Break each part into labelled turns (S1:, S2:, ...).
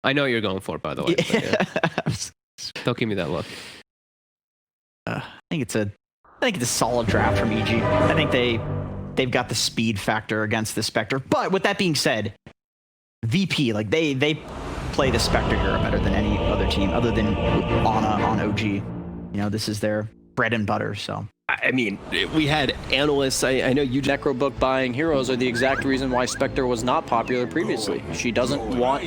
S1: I know you're going for it, by the way.
S2: Yeah.
S1: But don't give me that look.
S2: I think it's a solid draft from EG. I think they've got the speed factor against the Spectre. But with that being said, VP, like they play the Spectre hero better than any other team other than on OG. You know, this is their bread and butter. So
S3: I mean, we had analysts, I know you Necrobook buying heroes are the exact reason why Spectre was not popular previously. She doesn't want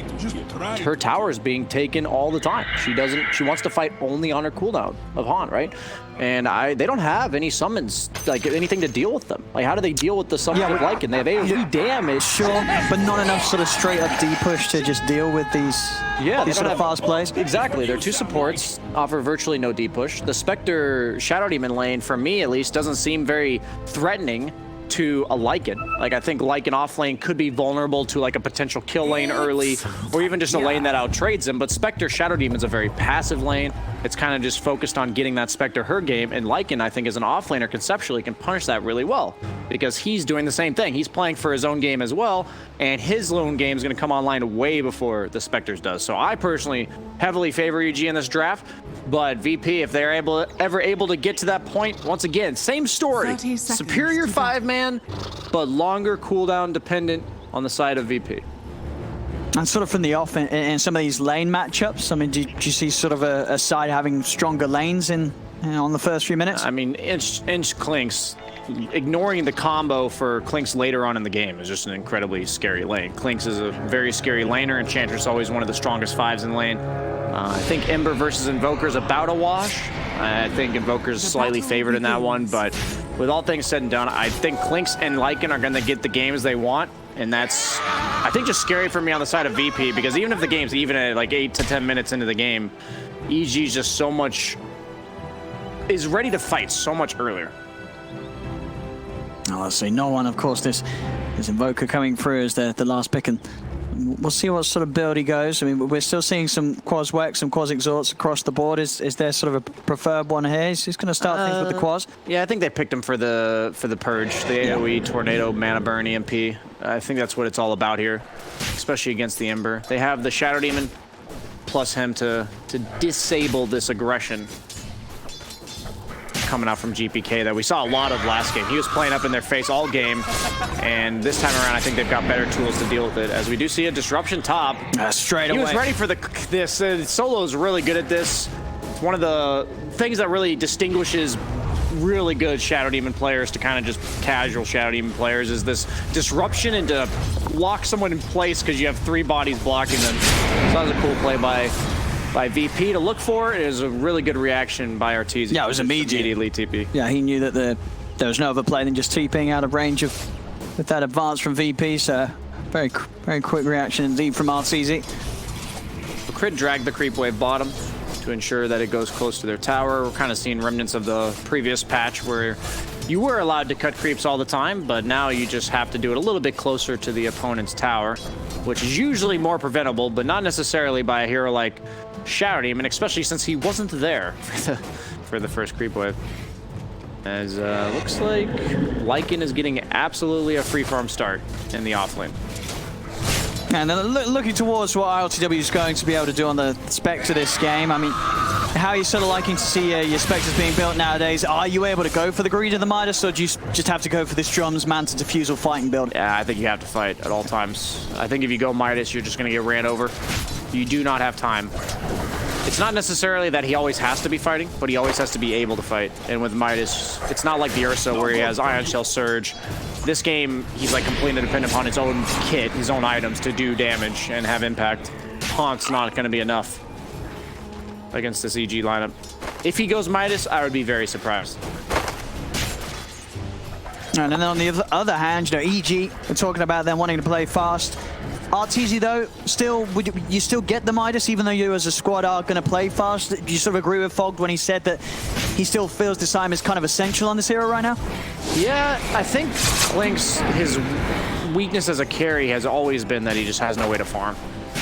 S3: her towers being taken all the time. She wants to fight only on her cooldown of Han, right? And they don't have any summons, like anything to deal with them. Like, how do they deal with the summons of Lycan? They have AoE damage.
S4: Sure, but not enough sort of straight up D-push to just deal with these sort of fast plays.
S3: Exactly. Their two supports offer virtually no D-push. The Spectre Shadow Demon lane, for me at least, doesn't seem very threatening to a Lycan. Like, I think Lycan off lane could be vulnerable to like a potential kill lane early, or even just a lane that outtrades him. But Spectre Shadow Demon is a very passive lane. It's kind of just focused on getting that Spectre her game, and Lycan, I think, as an off laner, conceptually can punish that really well, because he's doing the same thing. He's playing for his own game as well, and his lone game is going to come online way before the Spectre's does. So I personally heavily favor EG in this draft, but VP, if they're ever able to get to that point, once again, same story. Superior 5-man, but longer cooldown dependent on the side of VP.
S4: And sort of from the off in some of these lane matchups, I mean, do you see sort of a side having stronger lanes on the first few minutes?
S3: I mean, Inch Clinkz, ignoring the combo for Clinkz later on in the game is just an incredibly scary lane. Clinkz is a very scary laner, and Enchantress always one of the strongest 5s in lane. I think Ember versus Invoker is about a wash. I think Invoker's slightly favored in that one, but with all things said and done, I think Clinkz and Lycan are going to get the games they want. And that's, I think, just scary for me on the side of VP, because even if the game's even at like 8 to 10 minutes into the game, EG's just is ready to fight so much earlier.
S4: Oh, let's see. No one, of course, this Invoker coming through as the last pick, and we'll see what sort of build he goes. I mean, we're still seeing some Quas Wex, some Quas Exhorts across the board. Is there sort of a preferred one here? He's going to start things with the Quas.
S3: Yeah, I think they picked him for the Purge, the AoE, Tornado, Mana Burn, EMP. I think that's what it's all about here, especially against the Ember. They have the Shadow Demon plus him to disable this aggression coming out from GPK that we saw a lot of last game. He was playing up in their face all game, and this time around I think they've got better tools to deal with it, as we do see a disruption top.
S4: Straight away.
S3: He was ready for this. Solo is really good at this. It's one of the things that really distinguishes really good Shadow Demon players to kind of just casual Shadow Demon players, is this disruption and to lock someone in place because you have 3 bodies blocking them. So that was a cool play by VP to look for. It was a really good reaction by Arteezy.
S4: Yeah, it was immediately
S3: TP.
S4: Yeah, he knew that there was no other play than just TPing out of range with that advance from VP. So very quick reaction indeed from Arteezy.
S3: The crit dragged the creep wave bottom to ensure that it goes close to their tower. We're kind of seeing remnants of the previous patch where you were allowed to cut creeps all the time, but now you just have to do it a little bit closer to the opponent's tower, which is usually more preventable, but not necessarily by a hero like Shadow Demon, especially since he wasn't there for the first creep wave. As looks like Lycan is getting absolutely a free farm start in the offlane.
S4: And then looking towards what iLTW is going to be able to do on the Spectre this game, I mean, how are you sort of liking to see your Spectres being built nowadays? Are you able to go for the greed of the Midas, or do you just have to go for this Drums, Manta, Diffusal fighting build?
S3: Yeah, I think you have to fight at all times. I think if you go Midas, you're just going to get ran over. You do not have time. It's not necessarily that he always has to be fighting, but he always has to be able to fight. And with Midas, it's not like the Ursa where he has Ion Shell Surge. This game, he's like completely dependent upon his own kit, his own items to do damage and have impact. Taunt's not going to be enough against this EG lineup. If he goes Midas, I would be very surprised.
S4: And then on the other hand, you know, EG, we're talking about them wanting to play fast. Arteezy, though, still, would you still get the Midas, even though you as a squad are going to play fast? Do you sort of agree with Fogged when he said that he still feels this time is kind of essential on this hero right now?
S3: Yeah, I think Clinkz, his weakness as a carry has always been that he just has no way to farm.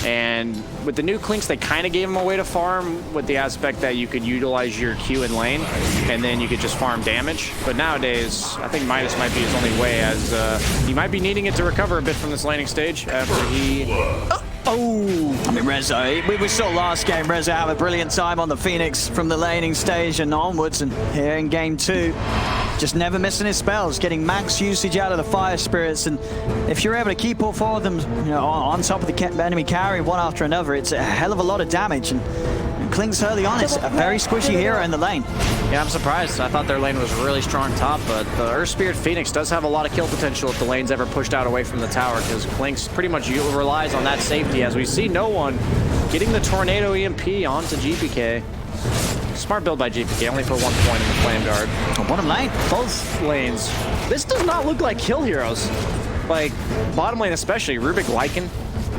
S3: And with the new Clinkz, they kind of gave him a way to farm with the aspect that you could utilize your Q in lane, and then you could just farm damage. But nowadays, I think Midas might be his only way, as he might be needing it to recover a bit from this laning stage after he...
S4: Oh, I mean, Rezo, we saw last game, Rezo have a brilliant time on the Phoenix from the laning stage and onwards, and here in game 2, just never missing his spells, getting max usage out of the Fire Spirits, and if you're able to keep all 4 of them, you know, on top of the enemy carry one after another, it's a hell of a lot of damage, and Clinkz early on is a very squishy hero in the lane.
S3: Yeah, I'm surprised. I thought their lane was really strong top, but the Earth Spirit Phoenix does have a lot of kill potential if the lane's ever pushed out away from the tower, because Clinkz pretty much relies on that safety, as we see no one getting the Tornado EMP onto GPK. Smart build by GPK, only put 1 point in the Flame Guard.
S4: Oh, bottom lane.
S3: Both lanes. This does not look like kill heroes. Like, bottom lane especially, Rubik Lycan,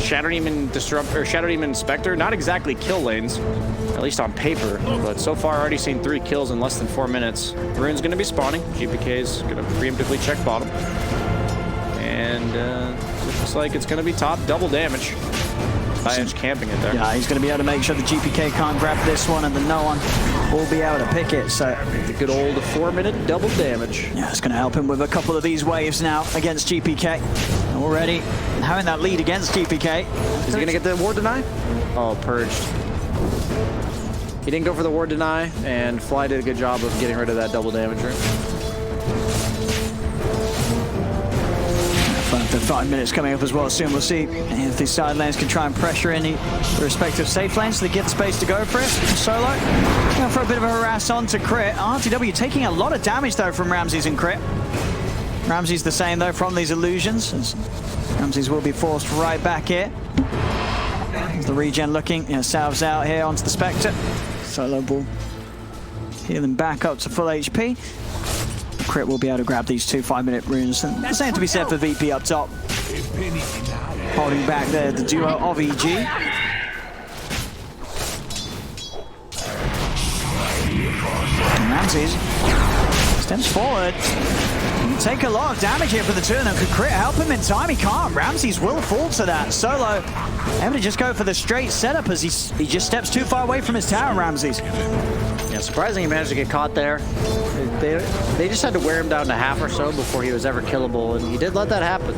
S3: Shadow Demon Disrupt, or Shadow Demon Spectre, not exactly kill lanes, at least on paper, but so far already seen 3 kills in less than 4 minutes. Rune's gonna be spawning. GPK is gonna preemptively check bottom. And it looks like it's gonna be top double damage. Edge camping it there.
S4: Yeah, he's going to be able to make sure the GPK can't grab this one, and then no one will be able to pick it. So
S3: the good old 4-minute double damage.
S4: Yeah, it's going to help him with a couple of these waves now against GPK. Already having that lead against GPK.
S3: Is he going to get the ward deny? Oh, purged. He didn't go for the ward deny, and Fly did a good job of getting rid of that double damage room.
S4: The 5 minutes coming up as well soon. We'll see if these side lanes can try and pressure in the respective safe lanes so they get the space to go for it. Solo going for a bit of a harass on to Crit. iLTW taking a lot of damage though from Ramses and Crit. Ramses the same though from these illusions, as Ramses will be forced right back here. As the regen looking, salves out here onto the Spectre. Solo ball healing back up to full HP. Crit will be able to grab these 2 5-minute runes. And the same to be said for VP up top. Holding back there the duo of EG. And Ramses steps forward. Take a lot of damage here for the 2 of them. Could Crit help him in time? He can't. Ramses will fall to that. Solo able to just go for the straight setup as he just steps too far away from his tower, Ramses.
S3: Yeah, surprising he managed to get caught there. They just had to wear him down to half or so before he was ever killable, and he did let that happen.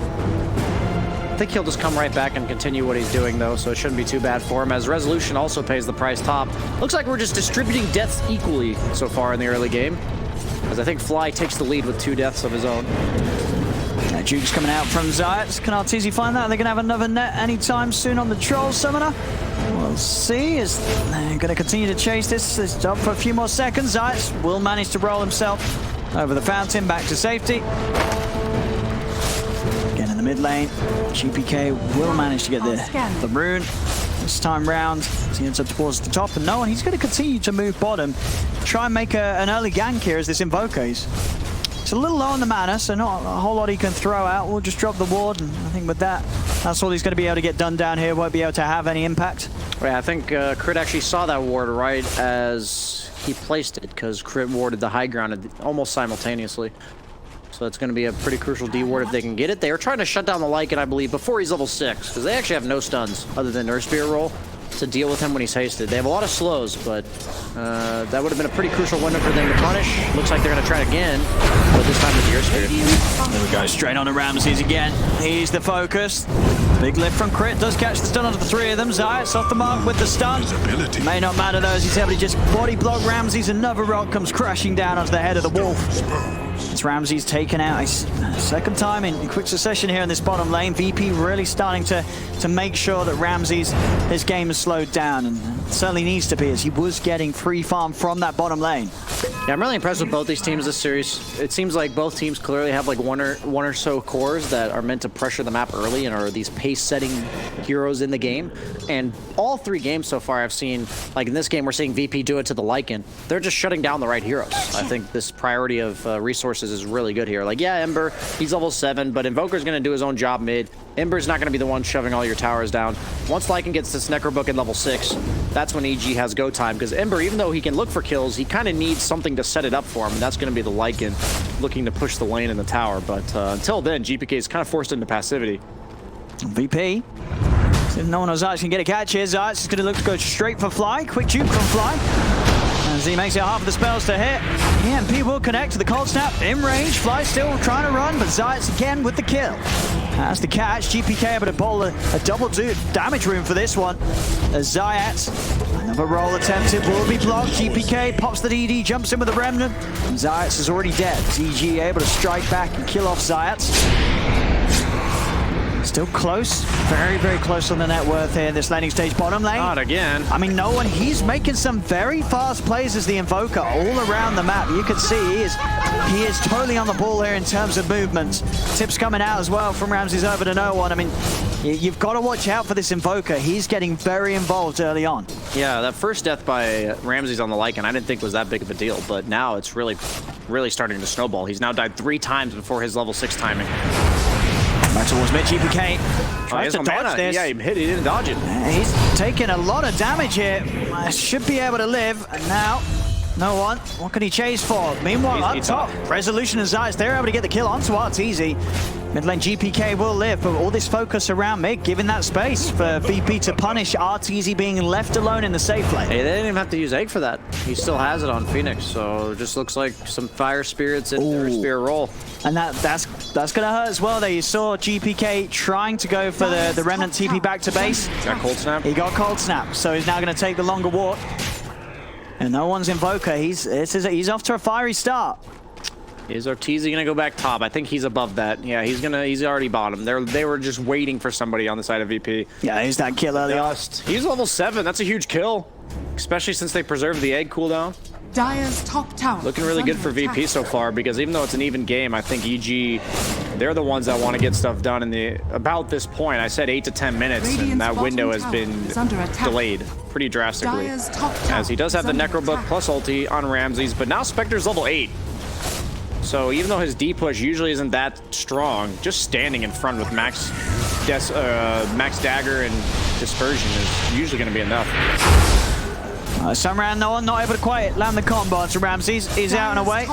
S3: I think he'll just come right back and continue what he's doing, though, so it shouldn't be too bad for him, as Resolution also pays the price top. Looks like we're just distributing deaths equally so far in the early game, as I think Fly takes the lead with 2 deaths of his own.
S4: Juke's coming out from Zayat. Can Arteezy find that? Are they going to have another net anytime soon on the Troll Summoner? We'll see. Is they're going to continue to chase this. It's up for a few more seconds. Zayat will manage to roll himself over the fountain back to safety. Again in the mid lane. GPK will manage to get the rune this time round as he ends up towards the top. And no one, he's going to continue to move bottom. Try and make an early gank here as this Invoker is. It's a little low on the mana, so not a whole lot he can throw out. We'll just drop the ward, and I think with that, that's all he's going to be able to get done down here. Won't be able to have any impact.
S3: Yeah, I think Crit actually saw that ward right as he placed it, because Crit warded the high ground almost simultaneously. So it's going to be a pretty crucial D-ward if they can get it. They were trying to shut down the Lycan, I believe, before he's level 6, because they actually have no stuns other than Earth Spirit roll to deal with him when he's hasted. They have a lot of slows, but that would have been a pretty crucial window for them to punish. Looks like they're going to try it again, but this time with the Earth Spirit.
S4: There we go, straight on to Ramses again. He's the focus. Big lift from Crit, does catch the stun onto the 3 of them. Zayat's off the mark with the stun. May not matter though, as he's able to just body block Ramses. Another rock comes crashing down onto the head of the wolf. It's Ramses taken out his second time in quick succession here in this bottom lane. VP really starting to make sure that Ramses, his game is slowed down, and it certainly needs to be, as he was getting free farm from that bottom lane.
S3: Yeah, I'm really impressed with both these teams this series. It seems like both teams clearly have like one or so cores that are meant to pressure the map early and are these pace-setting heroes in the game. And all 3 games so far I've seen, like in this game we're seeing VP do it to the Lycan. They're just shutting down the right heroes. I think this priority of resources is really good here. Like, yeah, Ember, he's level 7, but Invoker's going to do his own job mid. Ember's not going to be the one shoving all your towers down. Once Lycan gets this Necrobook at level 6, that's when EG has go time, because Ember, even though he can look for kills, he kind of needs something to set it up for him, and that's going to be the Lycan looking to push the lane in the tower. But until then, GPK is kind of forced into passivity.
S4: VP. If no one else can get a catch here, Zayat is going to look to go straight for Fly. Quick juke from Fly. As he makes it half of the spells to hit. EMP will connect to the cold snap in range. Fly still trying to run, but Zayat again with the kill. Has the catch. GPK able to bowl a double damage room for this one. As Zayat, another roll attempted, will be blocked. GPK pops the DD, jumps in with the remnant. And Zayat is already dead. ZG able to strike back and kill off Zayat. Still close, very, very close on the net worth here in this landing stage bottom lane.
S3: Not again.
S4: I mean, no one, he's making some very fast plays as the Invoker all around the map. You can see he is totally on the ball here in terms of movement. Tips coming out as well from Ramses over to no one. I mean, you've got to watch out for this Invoker. He's getting very involved early on.
S3: Yeah, that first death by Ramses on the Lycan I didn't think was that big of a deal, but now it's really starting to snowball. He's now died 3 times before his level 6 timing.
S4: Back towards mid, GPK tries to dodge this.
S3: Yeah, he didn't dodge it.
S4: He's taking a lot of damage here. Should be able to live, and now no one. What can he chase for? Meanwhile, up top, Resolution and Zayas, they're able to get the kill onto Arteezy. Mid lane GPK will live, but all this focus around mid, giving that space for VP to punish Arteezy being left alone in the safe lane.
S3: Hey, they didn't even have to use Egg for that. He still has it on Phoenix, so it just looks like some Fire Spirits in their Spear roll.
S4: And that's gonna hurt as well. There you saw GPK trying to go for the Remnant TP back to base.
S3: Got Cold Snap?
S4: He got Cold Snap, so he's now gonna take the longer walk. And no one's Invoker. He's off to a fiery start.
S3: Is Arteezy gonna go back top? I think he's above that. Yeah, he's already bottom. They were just waiting for somebody on the side of VP.
S4: Yeah, he's that kill early on.
S3: He's level 7. That's a huge kill, especially since they preserved the egg cooldown.
S5: Dire's top tower.
S3: Looking really good for VP so far, because even though it's an even game, I think EG, they're the ones that want to get stuff done in about this point. I said 8 to 10 minutes, and that window has been delayed pretty drastically. As he does have the Necrobook plus ulti on Ramses, but now Spectre's level 8. So even though his D push usually isn't that strong, just standing in front with max dagger and dispersion is usually going to be enough.
S4: Some round, no one not able to quite land the combo to Ramses. He's out and away.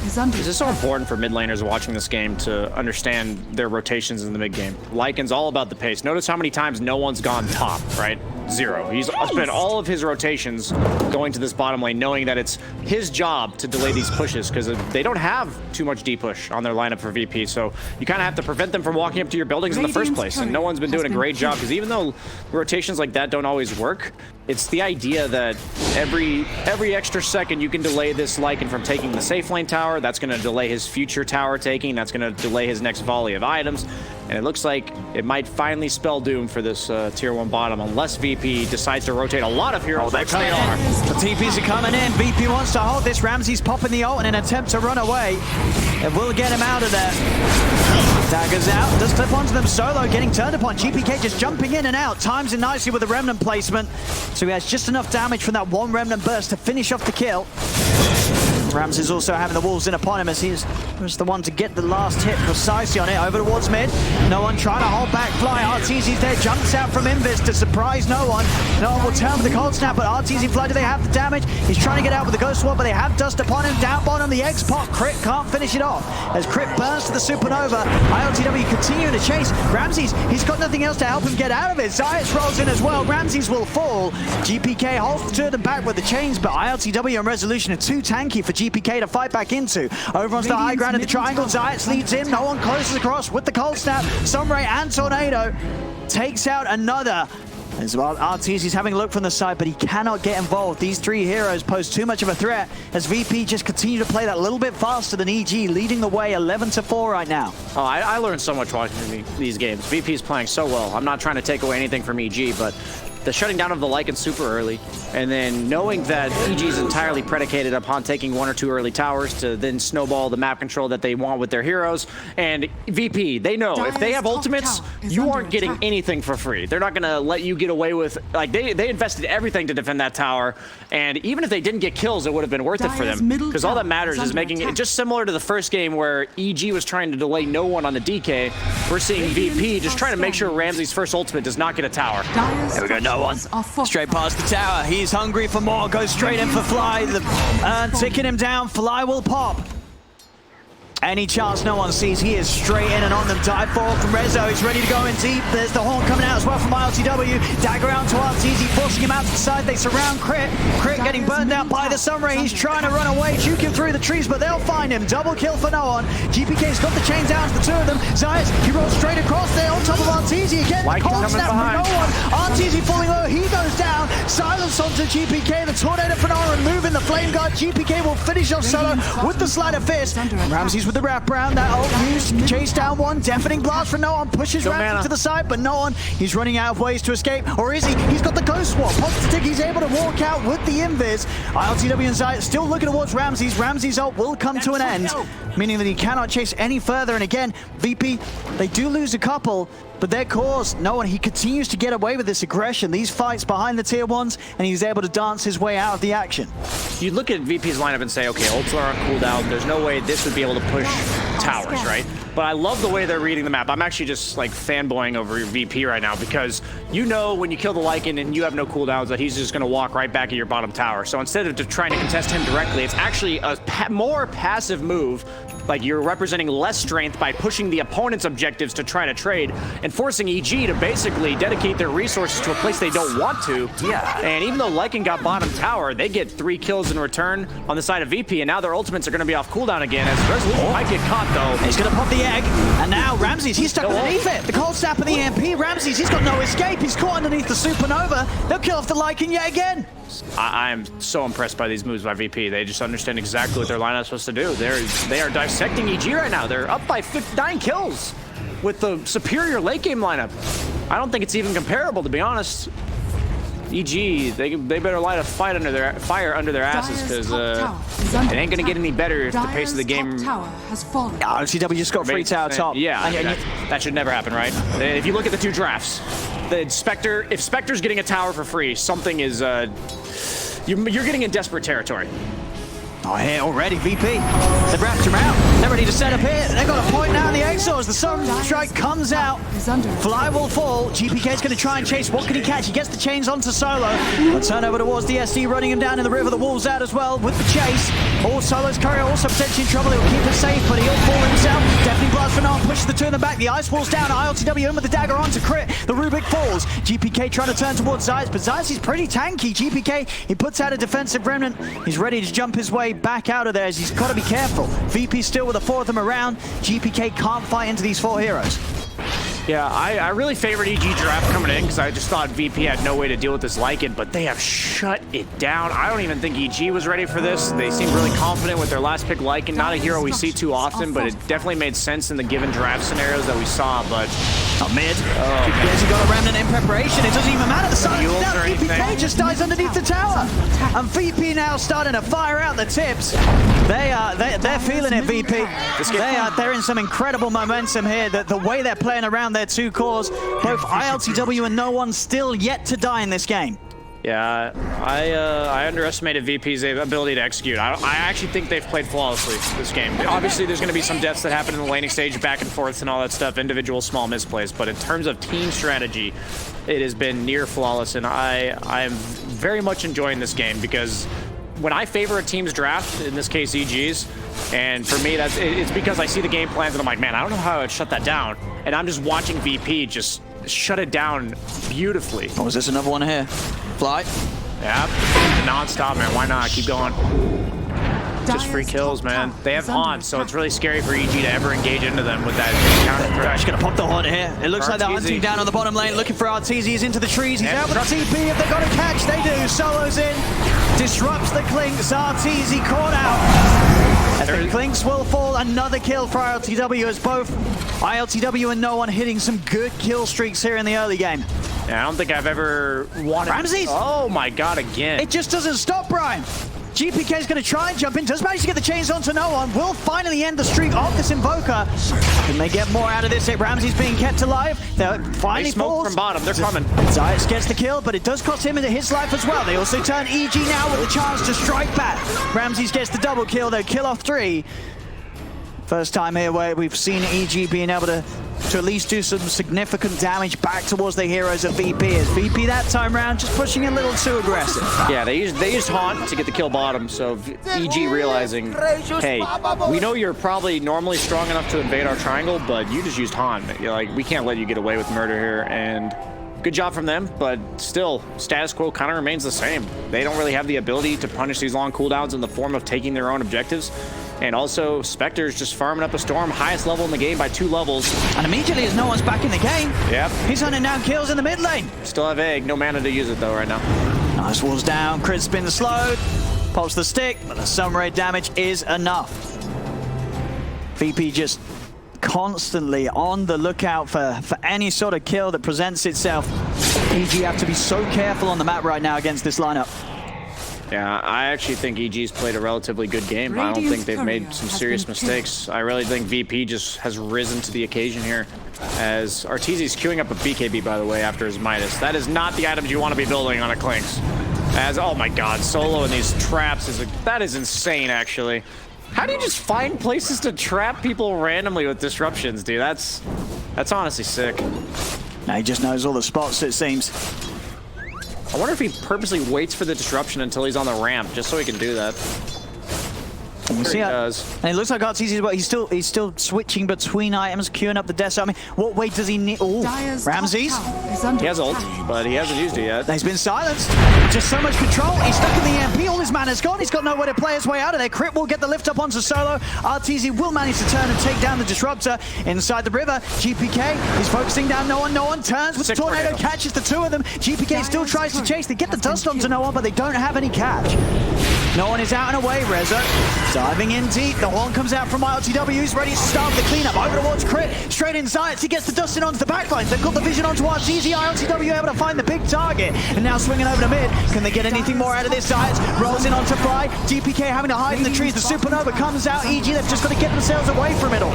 S3: This is so important for mid laners watching this game to understand their rotations in the mid game. Lycan's all about the pace. Notice how many times no one's gone top, right? 0. He's spent all of his rotations going to this bottom lane, knowing that it's his job to delay these pushes, because they don't have too much D push on their lineup for VP. So you kind of have to prevent them from walking up to your buildings in the first place. And no one's been doing a great job, because even though rotations like that don't always work, it's the idea that every extra second you can delay this Lycan from taking the safe lane tower. That's going to delay his future tower taking. That's going to delay his next volley of items. And it looks like it might finally spell doom for this tier 1 bottom, unless VP decides to rotate a lot of heroes.
S4: They're coming in. The TPs are coming in. VP wants to hold this. Ramses popping the ult in an attempt to run away. It will get him out of there. Daggers out. Does clip onto them solo, getting turned upon. GPK just jumping in and out. Times it nicely with the Remnant placement. So he has just enough damage from that one Remnant burst to finish off the kill. Ramses also having the wolves in upon him, as he was the one to get the last hit precisely on it. Over towards mid. No one trying to hold back Fly. Arteezy's there, jumps out from Invis to surprise no one. No one will turn with the cold snap, but Arteezy Fly, do they have the damage? He's trying to get out with the Ghost Sword, but they have dust upon him. Down bottom, the X-Pot. Crit can't finish it off. As Crit burns to the Supernova, iLTW continuing to chase. Ramses, he's got nothing else to help him get out of it. Zayas rolls in as well. Ramses will fall. GPK holds to them back with the chains, but iLTW and Resolution are too tanky for GPK to fight back into. Over onto the high ground in the triangle. Zayas leads in. No one closes across with the cold snap. Sunray and Tornado takes out another. As well, Arteezy's having a look from the side, but he cannot get involved. These 3 heroes pose too much of a threat as VP just continue to play that little bit faster than EG, leading the way 11-4 right now.
S3: Oh, I learned so much watching these games. VP's playing so well. I'm not trying to take away anything from EG, but the shutting down of the Lycan super early, and then knowing that EG is entirely predicated upon taking 1 or 2 early towers to then snowball the map control that they want with their heroes. And VP, they know if they have ultimates, you aren't getting anything for free. They're not going to let you get away with, like, they invested everything to defend that tower, and even if they didn't get kills, it would have been worth it for them, because all that matters is making it just similar to the first game where EG was trying to delay no one on the DK. We're seeing VP just trying to make sure Ramsey's first ultimate does not get a tower.
S4: There we go. No one. Straight past the tower. He's hungry for more. Goes straight in for Fly. The ticking him down. Fly will pop. Any chance no one sees, he is straight in and on them. Dive for from Rezo, he's ready to go in deep. There's the horn coming out as well from iLTW. Dagger out to RTZ, forcing him out to the side. They surround Crit. Crit getting burned out by the Sunray. He's trying to run away, juke him through the trees, but they'll find him. Double kill for no one. GPK's got the chain down to the two of them. Zayas, he rolls straight across there on top of RTZ again. Cold snap from no one. RTZ falling low, he goes down. Silence onto GPK. The Tornado for no one removing the Flame Guard. GPK will finish off solo with the Sleight of Fist. Ramsey's with the wrap around. That ult used, chase down one. Deafening blast from no one. Pushes Ramsey to the side, but no one. He's running out of ways to escape. Or is he? He's got the Ghost Swap. Pops the tick. He's able to walk out with the invis. iLTW and Zayas still looking towards Ramsey's. Ramsey's ult will come to an end, meaning that he cannot chase any further. And again, VP, they do lose a couple, but their cause, no one, he continues to get away with this aggression, these fights behind the tier ones, and he's able to dance his way out of the action.
S3: You look at VP's lineup and say, okay, ults are on cooldown. There's no way this would be able to push towers, right? But I love the way they're reading the map. I'm actually just like fanboying over VP right now because you know when you kill the Lycan and you have no cooldowns that he's just going to walk right back at your bottom tower. So instead of trying to contest him directly, it's actually a more passive move. Like you're representing less strength by pushing the opponent's objectives to try to trade and forcing EG to basically dedicate their resources to a place they don't want to. Yeah. And even though Lycan got bottom tower, they get 3 kills in return on the side of VP, and now their ultimates are going to be off cooldown again as Resolution might get caught though.
S4: He's going to pop the egg, and now Ramses, he's stuck underneath it. The cold snap of the EMP. Ramses, he's got no escape. He's caught underneath the supernova. They'll kill off the Lycan yet again.
S3: I'm so impressed by these moves by VP. They just understand exactly what their lineup's supposed to do. They are dissecting EG right now. They're up by 9 kills with the superior late game lineup. I don't think it's even comparable, to be honest. EG, they better light a fire under their asses because it ain't gonna get any better if the pace of the game.
S4: iLTW just got free tower top.
S3: Yeah, that should never happen, right? If you look at the 2 drafts, the Spectre, if Spectre's getting a tower for free, something is you're getting in desperate territory.
S4: Oh, here already, VP. They've wrapped him out. They're ready to set up here. They've got a point now in the Exors. The Sun Strike comes out. Fly will fall. GPK's going to try and chase. What can he catch? He gets the chains onto Solo. A turn over towards the SD, running him down in the river. The Wolves out as well with the chase. All Solo's courier also potentially in trouble. He'll keep it safe, but he'll fall himself. Deafening blast for Nolan. Pushes the 2 in the back. The Ice Wall's down. iLTW in with the dagger onto Crit. The Rubik falls. GPK trying to turn towards Zayas, but Zayas is pretty tanky. GPK, he puts out a defensive remnant. He's ready to jump his way back out of there as he's got to be careful. VP still with the 4 of them around. GPK can't fight into these 4 heroes.
S3: Yeah, I really favored EG draft coming in because I just thought VP had no way to deal with this Lycan, but they have shut it down. I don't even think EG was ready for this. They seem really confident with their last pick Lycan. Not a hero we see too often, but it definitely made sense in the given draft scenarios that we saw, but...
S4: mid. GPK's got a remnant in preparation. It doesn't even matter. The sun is down. GPK just dies underneath the tower. And VP now starting to fire out the tips. They're feeling it, VP. They're in some incredible momentum here. The way they're playing around their 2 cores, both iLTW and no one still yet to die in this game.
S3: Yeah, I underestimated VP's ability to execute. I actually think they've played flawlessly this game. Obviously, there's going to be some deaths that happen in the laning stage, back and forth and all that stuff, individual small misplays. But in terms of team strategy, it has been near flawless, and I am very much enjoying this game because when I favor a team's draft, in this case EG's, and for me it's because I see the game plans and I'm like, man, I don't know how I would shut that down, and I'm just watching VP just shut it down beautifully.
S4: Oh, is this another one here? Fly.
S3: Yeah, non-stop, man. Why not? Keep going. Just free kills, man. They have haunts, so it's really scary for EG to ever engage into them with that counter threat.
S4: He's going to pop the haunt here. It looks like they're hunting down on the bottom lane, looking for RTZ. He's into the trees. He's out with the TP. If they've got a catch, they do. Solo's in. Disrupts the Clinkz. RTZ caught out. As the Clinkz will fall. Another kill for iLTW as both iLTW and no one hitting some good kill streaks here in the early game.
S3: Yeah, I don't think I've ever wanted...
S4: Ramses!
S3: Oh my god, again.
S4: It just doesn't stop, Brian. GPK's going to try and jump in. Does manage to get the chains onto no one. Will finally end the streak of this Invoker. Can they get more out of this? Ramsey's being kept alive. They're finally falls.
S3: From bottom. They're coming.
S4: Zayas gets the kill, but it does cost him his life as well. They also turn EG now with a chance to strike back. Ramses gets the double kill. They'll kill off 3. First time here where we've seen EG being able to at least do some significant damage back towards the heroes of VP. As VP that time round just pushing a little too aggressive.
S3: Yeah, they used Haunt to get the kill bottom, so EG realizing, hey, we know you're probably normally strong enough to invade our triangle, but you just used Haunt. You're like, we can't let you get away with murder here, and good job from them, but still, status quo kind of remains the same. They don't really have the ability to punish these long cooldowns in the form of taking their own objectives. And also, Spectre's just farming up a Storm, highest level in the game by 2 levels.
S4: And immediately as no one's back in the game,
S3: yep,
S4: he's hunting down kills in the mid lane.
S3: Still have Egg, no mana to use it though right now.
S4: Nice walls down, Crit spin the slowed, pops the stick, but the summary damage is enough. VP just constantly on the lookout for any sort of kill that presents itself. EG have to be so careful on the map right now against this lineup.
S3: Yeah, I actually think EG's played a relatively good game. I don't think they've made some serious mistakes. I really think VP just has risen to the occasion here. As Arteezy's queuing up a BKB, by the way, after his Midas. That is not the items you want to be building on a Clinkz. As, oh my god, solo in these traps that is insane, actually. How do you just find places to trap people randomly with disruptions, dude? That's honestly sick.
S4: Now he just knows all the spots, it seems.
S3: I wonder if he purposely waits for the disruption until he's on the ramp, just so he can do that.
S4: And
S3: he does.
S4: And it looks like Arteezy as well. He's still switching between items, queuing up the desert. I mean, what weight does he need? Oh, Ramses.
S3: He has ult, but he hasn't used it yet.
S4: He's been silenced. Just so much control. He's stuck in the EMP. All his mana's gone. He's got nowhere to play his way out of there. Crit will get the lift up onto solo. Arteezy will manage to turn and take down the disruptor inside the river. GPK is focusing down no one. No one turns with the tornado, catches the 2 of them. GPK still tries to chase. They get the dust onto no one, but they don't have any catch. No one is out and away. Reza diving in deep. The horn comes out from iLTW. He's ready to start the cleanup. Over towards Crit. Straight in Zayats. He gets the dust in onto the backlines. They've got the vision onto Arteezy. iLTW able to find the big target. And now swinging over to mid. Can they get anything more out of this? Zayats rolls in onto Fry. GPK having to hide in the trees. The Supernova comes out. EG, they've just got to get themselves away from it all.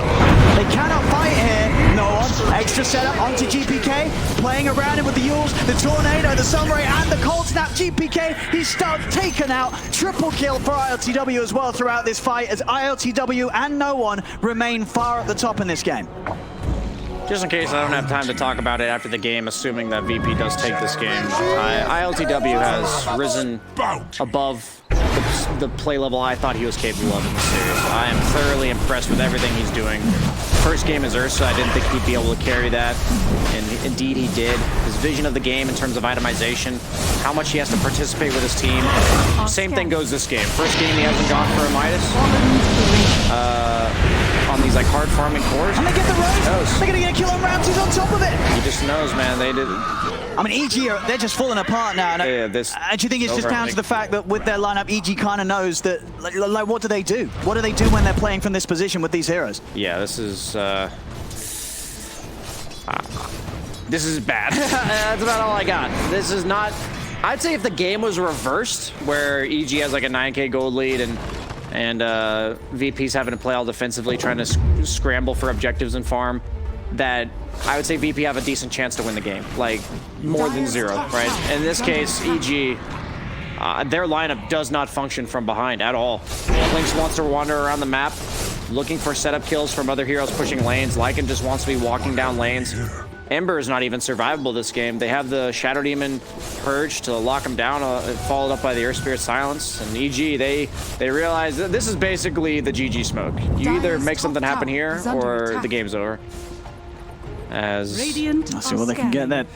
S4: They cannot fight here. No one. Extra setup onto GPK. Playing around him with the Yules, the Tornado, the Sunray, and the Cold Snap. GPK, he's taken out. Triple kill for iLTW as well throughout this fight, as iLTW and no one remain far at the top in this game.
S3: Just in case I don't have time to talk about it after the game, assuming that VP does take this game, iLTW has risen above the play level I thought he was capable of in the series. I am thoroughly impressed with everything he's doing. First game is Ursa, I didn't think he'd be able to carry that, and indeed he did. His vision of the game in terms of itemization, how much he has to participate with his team. Same thing goes this game. First game he hasn't gone for a Midas. On these like hard farming cores.
S4: And they get the rose. They're gonna get a kill on Ramses on top of it.
S3: He just knows, man. They did.
S4: I mean, EG, they're just falling apart now.
S3: Yeah,
S4: do you think it's just down to the fact that with their lineup, EG kind of knows that, like, what do they do? What do they do when they're playing from this position with these heroes?
S3: Yeah, this is bad. That's about all I got. This is not. I'd say if the game was reversed, where EG has like a 9k gold lead and VP's having to play all defensively, trying to scramble for objectives and farm, that I would say VP have a decent chance to win the game, like more than 0, right? In this case, EG, their lineup does not function from behind at all. Clinkz wants to wander around the map, looking for setup kills from other heroes pushing lanes. Lycan just wants to be walking down lanes. Ember is not even survivable this game. They have the Shadow Demon Purge to lock him down, followed up by the Earth Spirit Silence. And EG, they realize that this is basically the GG smoke. You either make something happen here, or the game's over. Let's
S4: see what they can get then.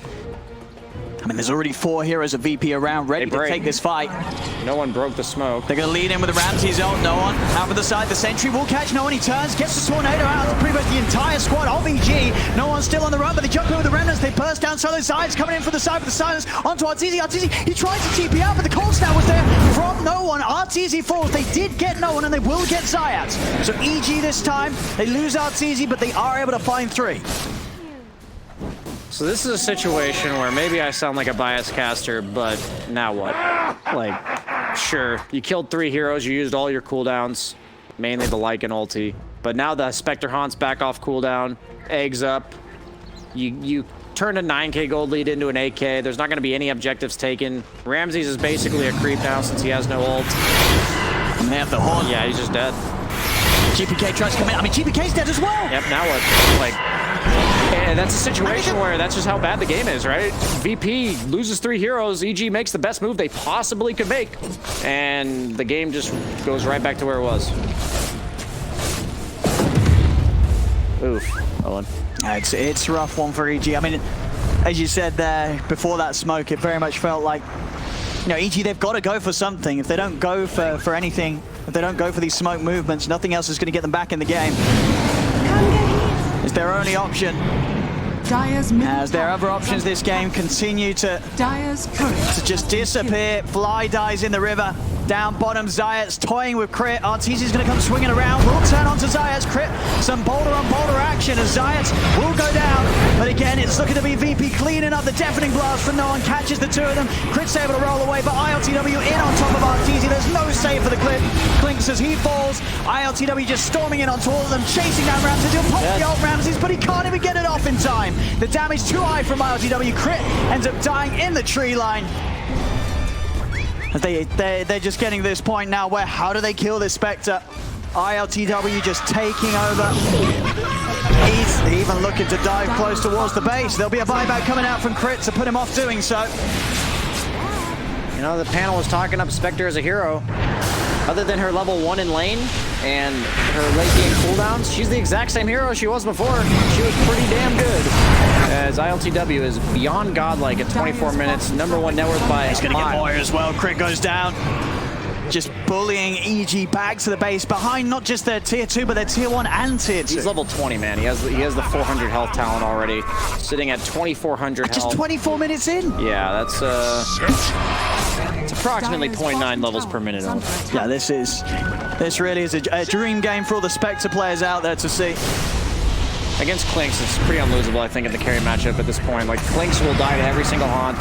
S4: I mean, there's already 4 heroes of VP around, ready to take this fight.
S3: No one broke the smoke.
S4: They're going to lead in with the Ramses ult. No one. Out for the side. The sentry will catch no one. He turns, gets the tornado out of pretty much the entire squad of EG. No one's still on the run, but they jump over the remnants. They burst down solo sides, coming in from the side with the silence onto Arteezy. Arteezy, he tries to TP out, but the cold snap was there from no one. Arteezy falls. They did get no one, and they will get Zayats. So EG this time, they lose Arteezy, but they are able to find 3.
S3: So this is a situation where maybe I sound like a biased caster, but now what? Like, sure, you killed 3 heroes, you used all your cooldowns, mainly the Lycan ulti, but now the Spectre Haunt's back off cooldown, Egg's up, you turned a 9k gold lead into an 8k, there's not going to be any objectives taken. Ramses is basically a creep now since he has no ult.
S4: And they have the horn.
S3: Yeah, he's just dead.
S4: GPK tries to come in. I mean, GPK's dead as well.
S3: Yep, now what? Like, and that's a situation where that's just how bad the game is, right? VP loses 3 heroes, EG makes the best move they possibly could make, and the game just goes right back to where it was. Oof, Owen.
S4: It's a rough one for EG. I mean, as you said there, before that smoke, it very much felt like, you know, EG, they've got to go for something. If they don't go for anything, if they don't go for these smoke movements, nothing else is going to get them back in the game. It's their only option. As their other options this game continue to just disappear. Fly dies in the river. Down bottom, Zayat's toying with Crit. Arteezy's going to come swinging around. Will turn onto Zayat's Crit. Some boulder on boulder action as Zayat will go down. But again, it's looking to be VP cleaning up the deafening blast from no one. Catches the 2 of them. Crit's able to roll away, but iLTW in on top of Arteezy. There's no save for the Clinkz as he falls. iLTW just storming in onto all of them, chasing down Ramses. He'll pop the old Ramses, but he can't even get it off in time. The damage too high from iLTW. Crit ends up dying in the tree line. They're just getting to this point now where how do they kill this Spectre? iLTW just taking over. He's even looking to dive close towards the base. There'll be a buyback coming out from Crit to put him off doing so.
S3: You know, the panel was talking up Spectre as a hero. Other than her level 1 in lane and her late game cooldowns, she's the exact same hero she was before. She was pretty damn good. As iLTW is beyond godlike at 24 minutes, #1 net worth by
S4: He's going to get more as well. Crit goes down. Just bullying EG back to the base behind not just their tier 2, but their tier 1 and tier 2.
S3: He's level 20, man. He has the 400 health talent already, sitting at 2,400 health.
S4: Just 24 minutes in?
S3: Yeah, that's it's approximately 0.9 levels per minute.
S4: Yeah, this really is a dream game for all the Spectre players out there to see.
S3: Against Clinkz, it's pretty unlosable, I think, in the carry matchup at this point. Like, Clinkz will die to every single haunt.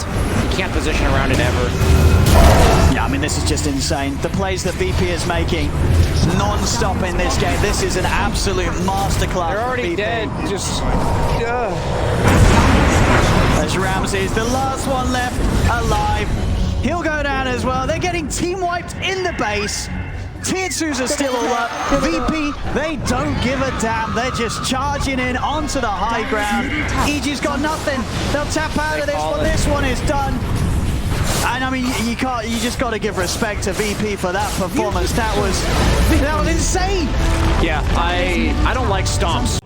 S3: You can't position around it ever.
S4: Yeah, I mean, this is just insane. The plays that VP is making non-stop in this game. This is an absolute masterclass.
S3: They're already dead. Just...
S4: There's Ramses, the last one left alive. He'll go down as well. They're getting team wiped in the base. Tier 2s are still all up. VP, they don't give a damn. They're just charging in onto the high ground. EG's got nothing. They'll tap out of this one. This one is done. And I mean, you just got to give respect to VP for that performance. That was insane.
S3: Yeah, I don't like stomps.